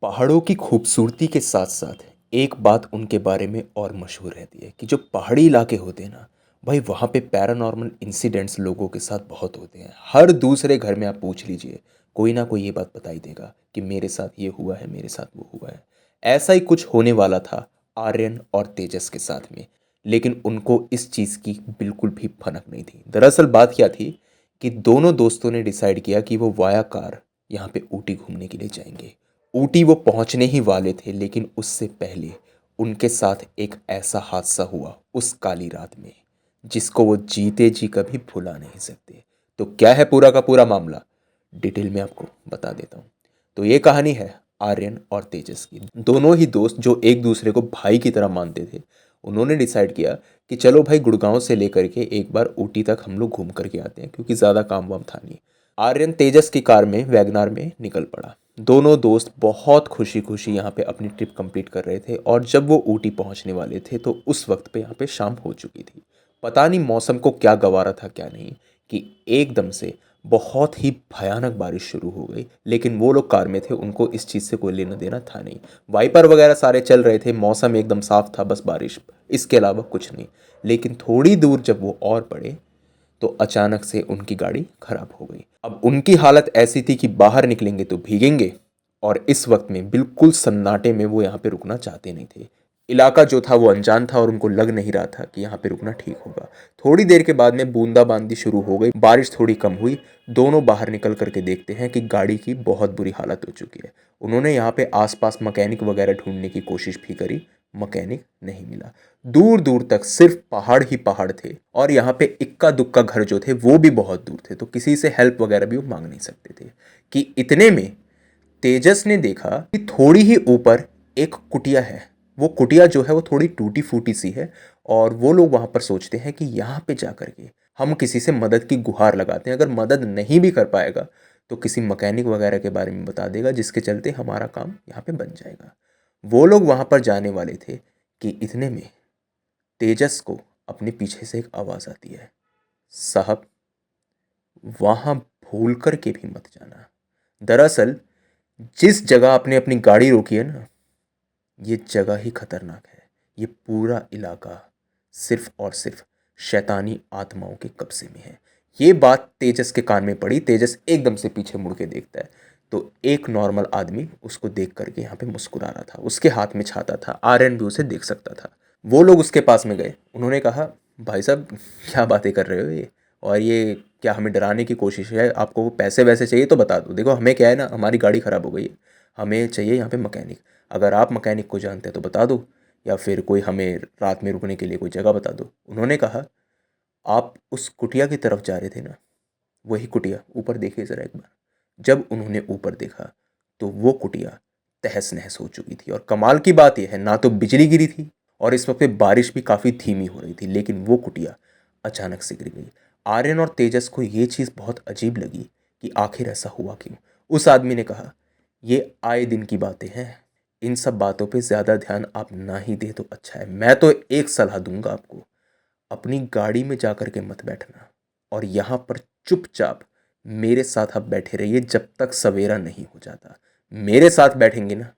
पहाड़ों की खूबसूरती के साथ साथ एक बात उनके बारे में और मशहूर रहती है कि जो पहाड़ी इलाके होते हैं ना भाई वहाँ पे पैरानॉर्मल इंसिडेंट्स लोगों के साथ बहुत होते हैं। हर दूसरे घर में आप पूछ लीजिए, कोई ना कोई ये बात बता ही देगा कि मेरे साथ ये हुआ है, मेरे साथ वो हुआ है। ऐसा ही कुछ होने वाला था आर्यन और तेजस के साथ में, लेकिन उनको इस चीज़ की बिल्कुल भी भनक नहीं थी। दरअसल बात क्या थी कि दोनों दोस्तों ने डिसाइड किया कि वो वाया कार यहाँ पे ऊटी घूमने के लिए जाएंगे। ऊटी वो पहुंचने ही वाले थे, लेकिन उससे पहले उनके साथ एक ऐसा हादसा हुआ उस काली रात में जिसको वो जीते जी कभी भुला नहीं सकते। तो क्या है पूरा का पूरा मामला, डिटेल में आपको बता देता हूँ। तो ये कहानी है आर्यन और तेजस की। दोनों ही दोस्त जो एक दूसरे को भाई की तरह मानते थे, उन्होंने डिसाइड किया कि चलो भाई गुड़गांव से लेकर के एक बार ऊटी तक हम लोग घूम करके आते हैं, क्योंकि ज़्यादा काम वाम था नहीं। आर्यन तेजस की कार में वैगनार में निकल पड़ा। दोनों दोस्त बहुत खुशी खुशी यहाँ पे अपनी ट्रिप कंप्लीट कर रहे थे, और जब वो ऊटी पहुँचने वाले थे तो उस वक्त पे यहाँ पे शाम हो चुकी थी। पता नहीं मौसम को क्या गवारा था क्या नहीं, कि एकदम से बहुत ही भयानक बारिश शुरू हो गई। लेकिन वो लोग कार में थे, उनको इस चीज़ से कोई लेना देना था नहीं। वाइपर वगैरह सारे चल रहे थे, मौसम एकदम साफ था, बस बारिश, इसके अलावा कुछ नहीं। लेकिन थोड़ी दूर जब वो और बढ़े तो अचानक से उनकी गाड़ी खराब हो गई। अब उनकी हालत ऐसी थी कि बाहर निकलेंगे तो भीगेंगे, और इस वक्त में बिल्कुल सन्नाटे में वो यहाँ पे रुकना चाहते नहीं थे। इलाका जो था वो अनजान था और उनको लग नहीं रहा था कि यहाँ पे रुकना ठीक होगा। थोड़ी देर के बाद में बूंदाबांदी शुरू हो गई, बारिश थोड़ी कम हुई। दोनों बाहर निकल करके देखते हैं कि गाड़ी की बहुत बुरी हालत हो चुकी है। उन्होंने यहाँ पे आसपास मैकेनिक वगैरह ढूंढने की कोशिश भी करी, मैकेनिक नहीं मिला। दूर दूर तक सिर्फ पहाड़ ही पहाड़ थे, और यहाँ पे इक्का दुक्का घर जो थे वो भी बहुत दूर थे, तो किसी से हेल्प वगैरह भी वो मांग नहीं सकते थे। कि इतने में तेजस ने देखा कि थोड़ी ही ऊपर एक कुटिया है। वो कुटिया जो है वो थोड़ी टूटी फूटी सी है, और वो लोग वहां पर सोचते हैं कि यहाँ पे जा करके हम किसी से मदद की गुहार लगाते हैं। अगर मदद नहीं भी कर पाएगा तो किसी मैकेनिक वगैरह के बारे में बता देगा, जिसके चलते हमारा काम यहाँ पे बन जाएगा। वो लोग वहां पर जाने वाले थे कि इतने में तेजस को अपने पीछे से एक आवाज आती है, साहब वहां भूल कर के भी मत जाना। दरअसल जिस जगह आपने अपनी गाड़ी रोकी है ना, ये जगह ही खतरनाक है। ये पूरा इलाका सिर्फ और सिर्फ शैतानी आत्माओं के कब्जे में है। ये बात तेजस के कान में पड़ी। तेजस एकदम से पीछे मुड़ के देखता है तो एक नॉर्मल आदमी उसको देख करके यहाँ पे मुस्कुरा रहा था। उसके हाथ में छाता था, आर्यन भी उसे देख सकता था। वो लोग उसके पास में गए, उन्होंने कहा भाई साहब क्या बातें कर रहे हो ये, और ये क्या हमें डराने की कोशिश है? आपको पैसे वैसे चाहिए तो बता दो, देखो हमें क्या है ना, हमारी गाड़ी ख़राब हो गई है, हमें चाहिए यहाँ पे मैकेनिक। अगर आप मैकेनिक को जानते हैं तो बता दो, या फिर कोई हमें रात में रुकने के लिए कोई जगह बता दो। उन्होंने कहा आप उस कुटिया की तरफ जा रहे थे ना, वही कुटिया, ऊपर देखिए ज़रा एक बार। जब उन्होंने ऊपर देखा तो वो कुटिया तहस नहस हो चुकी थी, और कमाल की बात यह है ना तो बिजली गिरी थी, और इस वक्त पे बारिश भी काफ़ी धीमी हो रही थी, लेकिन वो कुटिया अचानक से गिर गई। आर्यन और तेजस को ये चीज़ बहुत अजीब लगी कि आखिर ऐसा हुआ क्यों। उस आदमी ने कहा ये आए दिन की बातें हैं, इन सब बातों पे ज़्यादा ध्यान आप ना ही दे तो अच्छा है। मैं तो एक सलाह दूंगा आपको, अपनी गाड़ी में जा कर के मत बैठना, और यहाँ पर चुपचाप मेरे साथ आप बैठे रहिए जब तक सवेरा नहीं हो जाता। मेरे साथ बैठेंगे ना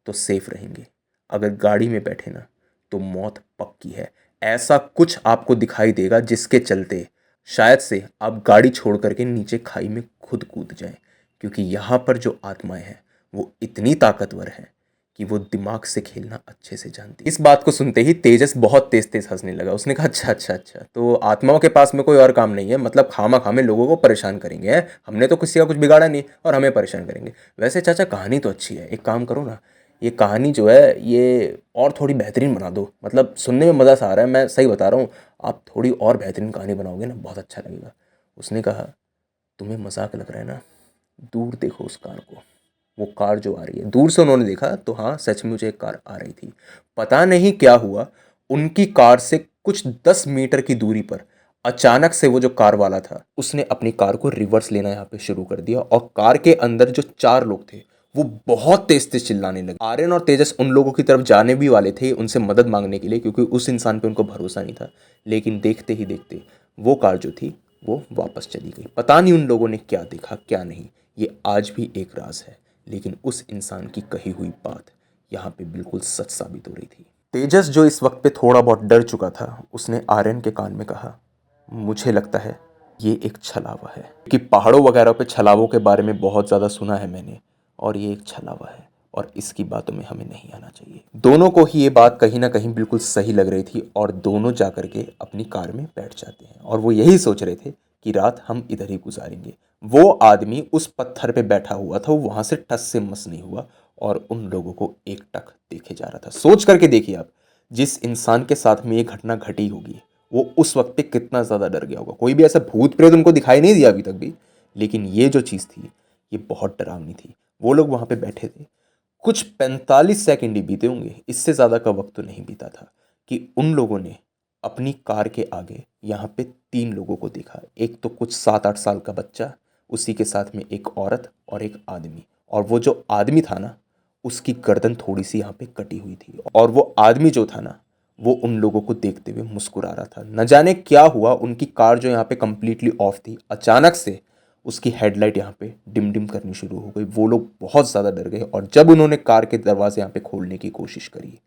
तो सेफ रहेंगे, अगर गाड़ी में बैठे ना तो मौत पक्की है। ऐसा कुछ आपको दिखाई देगा जिसके चलते शायद से आप गाड़ी छोड़ करके नीचे खाई में खुद कूद जाएं, क्योंकि यहाँ पर जो आत्माएं हैं वो इतनी ताकतवर हैं कि वो दिमाग से खेलना अच्छे से जानती है। इस बात को सुनते ही तेजस बहुत तेज तेज हंसने लगा। उसने कहा अच्छा अच्छा अच्छा, तो आत्माओं के पास में कोई और काम नहीं है, मतलब खामा खामे लोगों को परेशान करेंगे हैं? हमने तो किसी का कुछ बिगाड़ा नहीं और हमें परेशान करेंगे। वैसे चाचा कहानी तो अच्छी है, एक काम करो ना, ये कहानी जो है ये और थोड़ी बेहतरीन बना दो, मतलब सुनने में मज़ा सा आ रहा है, मैं सही बता रहा हूँ। आप थोड़ी और बेहतरीन कहानी बनाओगे ना, बहुत अच्छा लगेगा। उसने कहा तुम्हें मजाक लग रहा है ना, दूर देखो उस कार को, वो कार जो आ रही है। दूर से उन्होंने देखा तो हाँ सचमुच एक कार आ रही थी। पता नहीं क्या हुआ, उनकी कार से कुछ 10 मीटर की दूरी पर अचानक से वो जो कार वाला था उसने अपनी कार को रिवर्स लेना यहाँ पे शुरू कर दिया, और कार के अंदर जो 4 लोग थे वो बहुत तेज तेज चिल्लाने लगे। आर्यन और तेजस उन लोगों की तरफ जाने भी वाले थे उनसे मदद मांगने के लिए, क्योंकि उस इंसान पे उनको भरोसा नहीं था। लेकिन देखते ही देखते वो कार जो थी वो वापस चली गई। पता नहीं उन लोगों ने क्या देखा क्या नहीं, ये आज भी एक राज है। लेकिन उस इंसान की कही हुई बात यहाँ पे बिल्कुल सच साबित हो रही थी। तेजस, जो इस वक्त पे थोड़ा बहुत डर चुका था, उसने आर्यन के कान में कहा, मुझे लगता है ये एक छलावा है, कि पहाड़ों वगैरह पे छलावों के बारे में बहुत ज़्यादा सुना है मैंने, और ये एक छलावा है और इसकी बातों में हमें नहीं आना चाहिए। दोनों को ही ये बात कहीं ना कहीं बिल्कुल सही लग रही थी और दोनों जा कर के अपनी कार में बैठ जाते हैं और वो यही सोच रहे थे कि रात हम इधर ही गुजारेंगे। वो आदमी उस पत्थर पे बैठा हुआ था, वो वहां से टस से मस नहीं हुआ और उन लोगों को एकटक देखे जा रहा था। सोच करके देखिए आप, जिस इंसान के साथ में ये घटना घटी होगी वो उस वक्त पे कितना ज़्यादा डर गया होगा। कोई भी ऐसा भूत प्रेत उनको दिखाई नहीं दिया अभी तक भी, लेकिन ये जो चीज़ थी ये बहुत डरावनी थी। वो लोग वहाँ पे बैठे थे, कुछ 45 सेकंड ही बीते होंगे, इससे ज़्यादा का वक्त तो नहीं बीता था कि उन लोगों ने अपनी कार के आगे यहाँ पे 3 लोगों को देखा। एक तो कुछ 7-8 साल का बच्चा, उसी के साथ में एक औरत और एक आदमी। और वो जो आदमी था ना, उसकी गर्दन थोड़ी सी यहाँ पे कटी हुई थी और वो आदमी जो था ना, वो उन लोगों को देखते हुए मुस्कुरा रहा था। न जाने क्या हुआ, उनकी कार जो यहाँ पे कंप्लीटली ऑफ थी, अचानक से उसकी हेडलाइट यहाँ पे डिम डिम करनी शुरू हो गई। वो लोग बहुत ज़्यादा डर गए और जब उन्होंने कार के दरवाजे यहाँ पे खोलने की कोशिश करी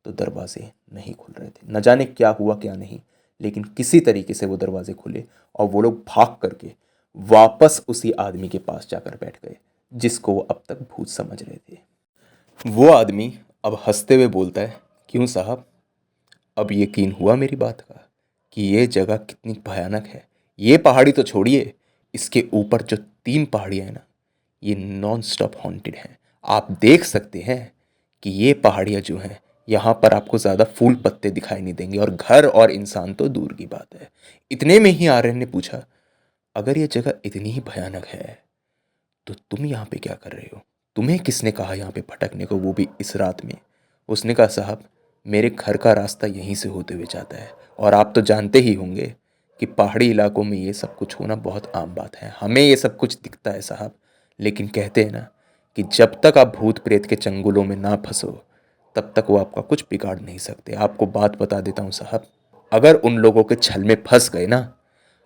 तो दरवाजे नहीं खुल रहे थे। न जाने क्या हुआ क्या नहीं, लेकिन किसी तरीके से वो दरवाजे खुले और वो लोग भाग करके वापस उसी आदमी के पास जाकर बैठ गए जिसको वो अब तक भूत समझ रहे थे। वो आदमी अब हंसते हुए बोलता है, क्यों साहब, अब यकीन हुआ मेरी बात का कि ये जगह कितनी भयानक है। ये पहाड़ी तो छोड़िए, इसके ऊपर जो 3 पहाड़ियाँ हैं ना, ये नॉन स्टॉप हॉन्टेड हैं। आप देख सकते हैं कि ये पहाड़ियाँ जो हैं, यहाँ पर आपको ज़्यादा फूल पत्ते दिखाई नहीं देंगे और घर और इंसान तो दूर की बात है। इतने में ही आर्यन ने पूछा, अगर ये जगह इतनी ही भयानक है तो तुम यहाँ पे क्या कर रहे हो? तुम्हें किसने कहा यहाँ पे भटकने को, वो भी इस रात में? उसने कहा, साहब मेरे घर का रास्ता यहीं से होते हुए जाता है और आप तो जानते ही होंगे कि पहाड़ी इलाकों में ये सब कुछ होना बहुत आम बात है। हमें ये सब कुछ दिखता है साहब, लेकिन कहते हैं ना कि जब तक आप भूत प्रेत के चंगुलों में ना फंसो तब तक वो आपका कुछ बिगाड़ नहीं सकते। आपको बात बता देता हूँ साहब, अगर उन लोगों के छल में फंस गए ना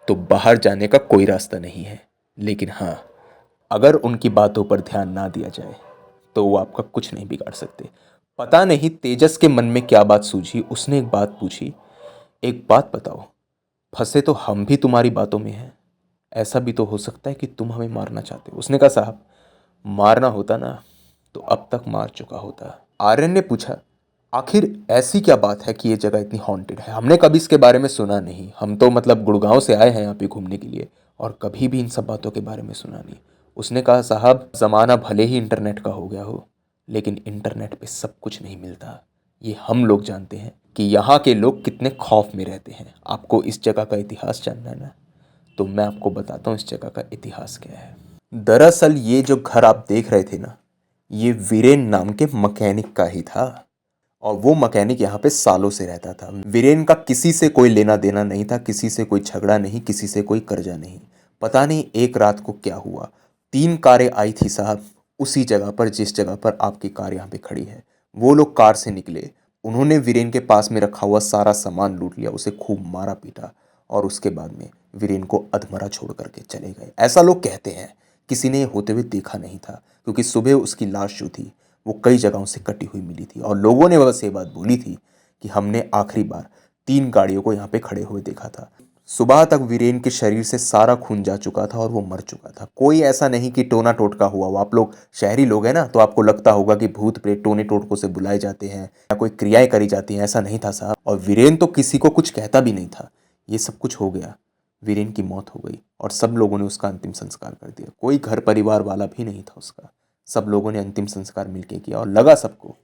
तो बाहर जाने का कोई रास्ता नहीं है। लेकिन हाँ, अगर उनकी बातों पर ध्यान ना दिया जाए तो वो आपका कुछ नहीं बिगाड़ सकते। पता नहीं तेजस के मन में क्या बात सूझी, उसने एक बात पूछी, एक बात बताओ, फंसे तो हम भी तुम्हारी बातों में हैं, ऐसा भी तो हो सकता है कि तुम हमें मारना चाहते हो। उसने कहा, साहब मारना होता ना तो अब तक मार चुका होता। आर्यन ने पूछा, आखिर ऐसी क्या बात है कि ये जगह इतनी हॉन्टेड है? हमने कभी इसके बारे में सुना नहीं, हम तो मतलब गुड़गांव से आए हैं यहाँ पे घूमने के लिए और कभी भी इन सब बातों के बारे में सुना नहीं। उसने कहा, साहब ज़माना भले ही इंटरनेट का हो गया हो, लेकिन इंटरनेट पे सब कुछ नहीं मिलता। ये हम लोग जानते हैं कि यहाँ के लोग कितने खौफ में रहते हैं। आपको इस जगह का इतिहास जानना है ना, तो मैं आपको बताता हूँ इस जगह का इतिहास क्या है। दरअसल ये जो घर आप देख रहे थे ना, ये वीरेन नाम के मैकेनिक का ही था और वो मैकेनिक यहाँ पे सालों से रहता था। वीरेन का किसी से कोई लेना देना नहीं था, किसी से कोई झगड़ा नहीं, किसी से कोई कर्जा नहीं। पता नहीं एक रात को क्या हुआ, 3 कारें आई थी साहब उसी जगह पर जिस जगह पर आपकी कार यहाँ पे खड़ी है। वो लोग कार से निकले, उन्होंने वीरेन के पास में रखा हुआ सारा सामान लूट लिया, उसे खूब मारा पीटा और उसके बाद में वीरेन को अधमरा छोड़ करके चले गए। ऐसा लोग कहते हैं, किसी ने ये होते हुए देखा नहीं था क्योंकि सुबह उसकी लाश जो थी वो कई जगहों से कटी हुई मिली थी और लोगों ने बस ये बात बोली थी कि हमने आखिरी बार 3 गाड़ियों को यहाँ पे खड़े हुए देखा था। सुबह तक वीरेन के शरीर से सारा खून जा चुका था और वो मर चुका था। कोई ऐसा नहीं कि टोना टोटका हुआ हो। आप लोग शहरी लोग हैं ना, तो आपको लगता होगा कि भूत प्रेत टोने टोटकों से बुलाए जाते हैं या कोई क्रियाएं करी जाती हैं। ऐसा नहीं था साहब, और वीरेन तो किसी को कुछ कहता भी नहीं था। ये सब कुछ हो गया, वीरेन की मौत हो गई और सब लोगों ने उसका अंतिम संस्कार कर दिया। कोई घर परिवार वाला भी नहीं था उसका। सब लोगों ने अंतिम संस्कार मिलके किया और लगा सबको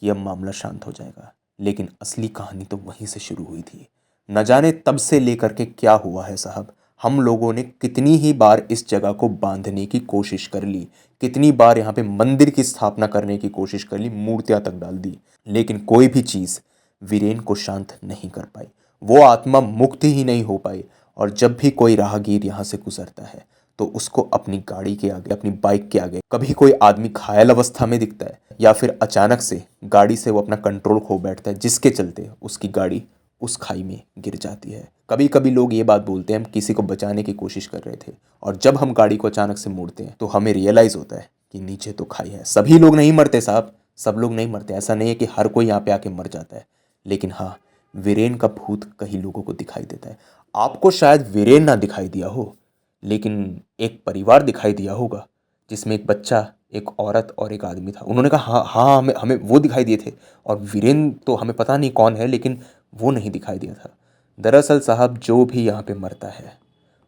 कि अब मामला शांत हो जाएगा, लेकिन असली कहानी तो वहीं से शुरू हुई थी। न जाने तब से लेकर के क्या हुआ है साहब। हम लोगों ने कितनी ही बार इस जगह को बांधने की कोशिश कर ली, कितनी बार यहाँ पे मंदिर की स्थापना करने की कोशिश कर ली, मूर्तियां तक डाल दी, लेकिन कोई भी चीज़ वीरेन को शांत नहीं कर पाई। वो आत्मा मुक्त ही नहीं हो पाई और जब भी कोई राहगीर यहाँ से गुजरता है तो उसको अपनी गाड़ी के आगे, अपनी बाइक के आगे कभी कोई आदमी घायल अवस्था में दिखता है या फिर अचानक से गाड़ी से वो अपना कंट्रोल खो बैठता है, जिसके चलते उसकी गाड़ी उस खाई में गिर जाती है। कभी कभी लोग ये बात बोलते हैं हम किसी को बचाने की कोशिश कर रहे थे और जब हम गाड़ी को अचानक से मोड़ते हैं तो हमें रियलाइज़ होता है कि नीचे तो खाई है। सभी लोग नहीं मरते साहब, सब लोग नहीं मरते, ऐसा नहीं है कि हर कोई यहाँ पे आके मर जाता है। लेकिन हाँ, वीरेन का भूत कई लोगों को दिखाई देता है। आपको शायद वीरेन ना दिखाई दिया हो, लेकिन एक परिवार दिखाई दिया होगा जिसमें एक बच्चा, एक औरत और एक आदमी था। उन्होंने कहा हाँ हाँ, हमें हमें वो दिखाई दिए थे, और वीरेन तो हमें पता नहीं कौन है, लेकिन वो नहीं दिखाई दिया था। दरअसल साहब, जो भी यहाँ पे मरता है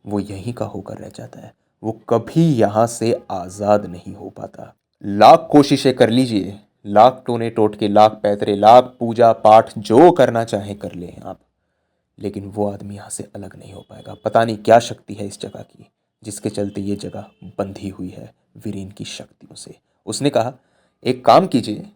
वो यहीं का होकर रह जाता है, वो कभी यहाँ से आज़ाद नहीं हो पाता। लाख कोशिशें कर लीजिए, लाख टोने टोटके, लाख पैतरे, लाख पूजा पाठ, जो करना चाहें कर लें आप, लेकिन वो आदमी यहाँ से अलग नहीं हो पाएगा। पता नहीं क्या शक्ति है इस जगह की, जिसके चलते ये जगह बंधी हुई है वीरेन की शक्तियों से। उसने कहा, एक काम कीजिए,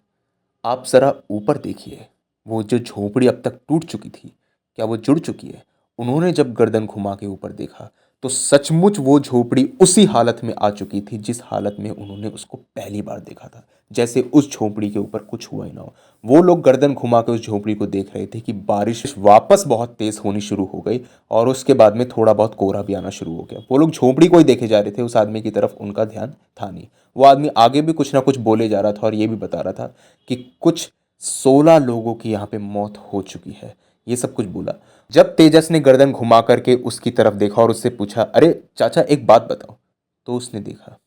आप ज़रा ऊपर देखिए, वो जो झोपड़ी अब तक टूट चुकी थी, क्या वो जुड़ चुकी है? उन्होंने जब गर्दन घुमा के ऊपर देखा तो सचमुच वो झोपड़ी उसी हालत में आ चुकी थी जिस हालत में उन्होंने उसको पहली बार देखा था, जैसे उस झोपड़ी के ऊपर कुछ हुआ ही ना हो। वो लोग गर्दन घुमा के उस झोपड़ी को देख रहे थे कि बारिश वापस बहुत तेज़ होनी शुरू हो गई, और उसके बाद में थोड़ा बहुत कोहरा भी आना शुरू हो गया। वो लोग झोपड़ी को ही देखे जा रहे थे, उस आदमी की तरफ उनका ध्यान था नहीं। वो आदमी आगे भी कुछ ना कुछ बोले जा रहा था और ये भी बता रहा था कि कुछ 16 लोगों की यहाँ पे मौत हो चुकी है, ये सब कुछ बोला। जब तेजस ने गर्दन घुमा करके उसकी तरफ देखा और उससे पूछा, अरे चाचा एक बात बताओ, तो उसने देखा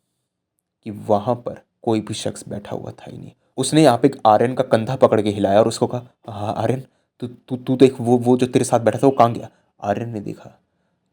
कि वहां पर कोई भी शख्स बैठा हुआ था ही नहीं। उसने यहाँ पे आर्यन का कंधा पकड़ के हिलाया और उसको कहा, हाँ आर्यन, तू तू तू देख, वो जो तेरे साथ बैठा था वो कहाँ गया? आर्यन ने देखा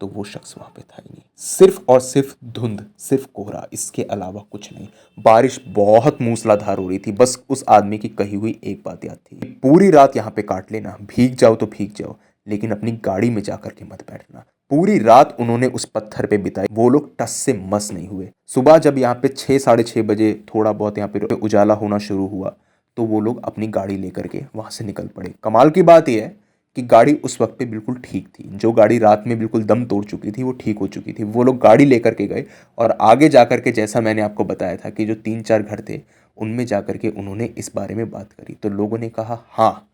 तो वो शख्स वहां पे था ही नहीं, सिर्फ और सिर्फ धुंध, सिर्फ कोहरा, इसके अलावा कुछ नहीं। बारिश बहुत मूसलाधार हो रही थी। बस उस आदमी की कही हुई एक बात याद थी, पूरी रात यहाँ पे काट लेना, भीग जाओ तो भीग जाओ, लेकिन अपनी गाड़ी में जाकर के मत बैठना। पूरी रात उन्होंने उस पत्थर पे बिताई। वो लोग टस से मस नहीं हुए। सुबह जब यहाँ पे 6 साढ़े 6 बजे थोड़ा बहुत यहाँ पे उजाला होना शुरू हुआ, तो वो लोग अपनी गाड़ी लेकर के वहां से निकल पड़े। कमाल की बात यह है कि गाड़ी उस वक्त पे बिल्कुल ठीक थी। जो गाड़ी रात में बिल्कुल दम तोड़ चुकी थी वो ठीक हो चुकी थी। वो लोग गाड़ी लेकर के गए और आगे जाकर के, जैसा मैंने आपको बताया था कि जो 3 4 घर थे उनमें जाकर के उन्होंने इस बारे में बात करी, तो लोगों ने कहा हाँ,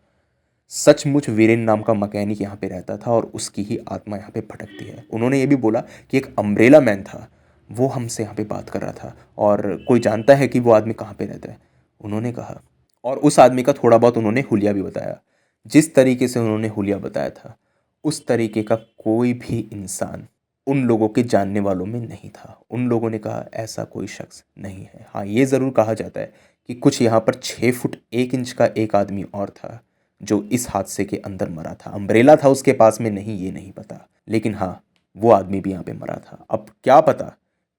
सचमुच वीरेन नाम का मैकेनिक यहाँ पे रहता था और उसकी ही आत्मा यहाँ पे भटकती है। उन्होंने ये भी बोला कि एक अम्ब्रेला मैन था, वो हमसे यहाँ पे बात कर रहा था, और कोई जानता है कि वो आदमी कहाँ पे रहता है? उन्होंने कहा। और उस आदमी का थोड़ा बहुत उन्होंने हुलिया भी बताया। जिस तरीके से उन्होंने हुलिया बताया था, उस तरीके का कोई भी इंसान उन लोगों के जानने वालों में नहीं था। उन लोगों ने कहा ऐसा कोई शख्स नहीं है। हाँ, ये ज़रूर कहा जाता है कि कुछ यहाँ पर 6 फुट 1 इंच का एक आदमी और था जो इस हादसे के अंदर मरा था। अम्ब्रेला था उसके पास में, नहीं ये नहीं पता, लेकिन हाँ, वो आदमी भी यहाँ पे मरा था। अब क्या पता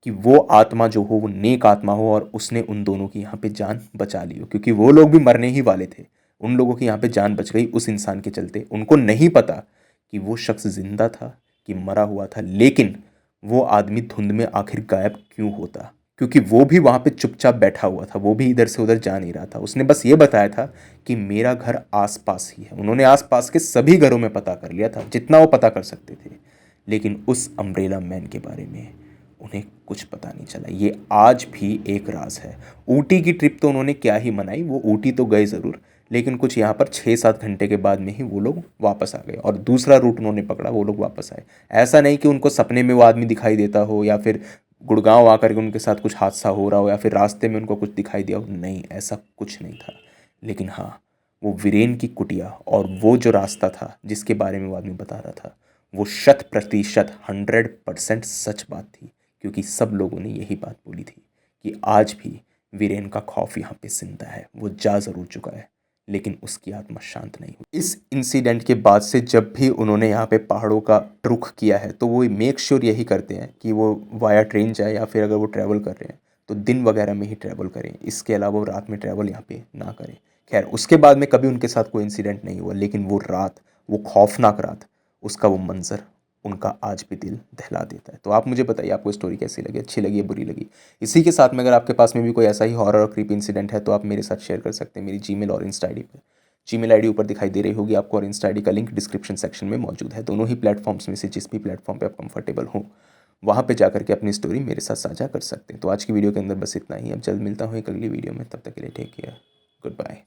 कि वो आत्मा जो हो वो नेक आत्मा हो और उसने उन दोनों की यहाँ पे जान बचा ली हो, क्योंकि वो लोग भी मरने ही वाले थे। उन लोगों की यहाँ पे जान बच गई उस इंसान के चलते। उनको नहीं पता कि वो शख्स जिंदा था कि मरा हुआ था, लेकिन वो आदमी धुंध में आखिर गायब क्यों होता? क्योंकि वो भी वहाँ पे चुपचाप बैठा हुआ था, वो भी इधर से उधर जा नहीं रहा था। उसने बस ये बताया था कि मेरा घर आसपास ही है। उन्होंने आसपास के सभी घरों में पता कर लिया था जितना वो पता कर सकते थे, लेकिन उस अम्ब्रेला मैन के बारे में उन्हें कुछ पता नहीं चला। ये आज भी एक राज है। ऊटी की ट्रिप तो उन्होंने क्या ही मनाई, वो ऊटी तो गए ज़रूर, लेकिन कुछ यहाँ पर 6 7 घंटे के बाद में ही वो लोग वापस आ गए और दूसरा रूट उन्होंने पकड़ा, वो लोग वापस आए। ऐसा नहीं कि उनको सपने में वो आदमी दिखाई देता हो या फिर गुड़गांव आकर के उनके साथ कुछ हादसा हो रहा हो या फिर रास्ते में उनको कुछ दिखाई दिया हो, नहीं, ऐसा कुछ नहीं था। लेकिन हाँ, वो वीरेन की कुटिया और वो जो रास्ता था जिसके बारे में वो आदमी बता रहा था, वो 100% सच बात थी, क्योंकि सब लोगों ने यही बात बोली थी कि आज भी वीरेन का खौफ यहाँ पे जिंदा है। वो जा ज़रूर चुका है, लेकिन उसकी आत्मा शांत नहीं हुई। इस इंसिडेंट के बाद से जब भी उन्होंने यहाँ पे पहाड़ों का रुख किया है, तो वो मेक श्योर यही करते हैं कि वो वाया ट्रेन जाए, या फिर अगर वो ट्रैवल कर रहे हैं तो दिन वगैरह में ही ट्रैवल करें। इसके अलावा वो रात में ट्रैवल यहाँ पे ना करें। खैर, उसके बाद में कभी उनके साथ कोई इंसिडेंट नहीं हुआ, लेकिन वो रात, वो खौफनाक रात, उसका वो मंज़र उनका आज भी दिल दहला देता है। तो आप मुझे बताइए, आपको स्टोरी कैसी लगी, अच्छी लगी या बुरी लगी? इसी के साथ में अगर आपके पास में भी कोई ऐसा ही हॉरर और क्रीपी इंसिडेंट है तो आप मेरे साथ शेयर कर सकते हैं मेरी जीमेल और इंस्टा आईडी पर। जीमेल आईडी ऊपर दिखाई दे रही होगी आपको, और इंस्टा आईडी का लिंक डिस्क्रिप्शन सेक्शन में मौजूद है। दोनों ही प्लेटफॉर्म्स में से जिस भी प्लेटफॉर्म पे आप कंफर्टेबल हो, वहाँ पे जाकर के अपनी स्टोरी मेरे साथ साझा कर सकते हैं। तो आज की वीडियो के अंदर बस इतना ही। अब जल्द मिलता हूँ एक अगली वीडियो में, तब तक के लिए टेक केयर, गुड बाय।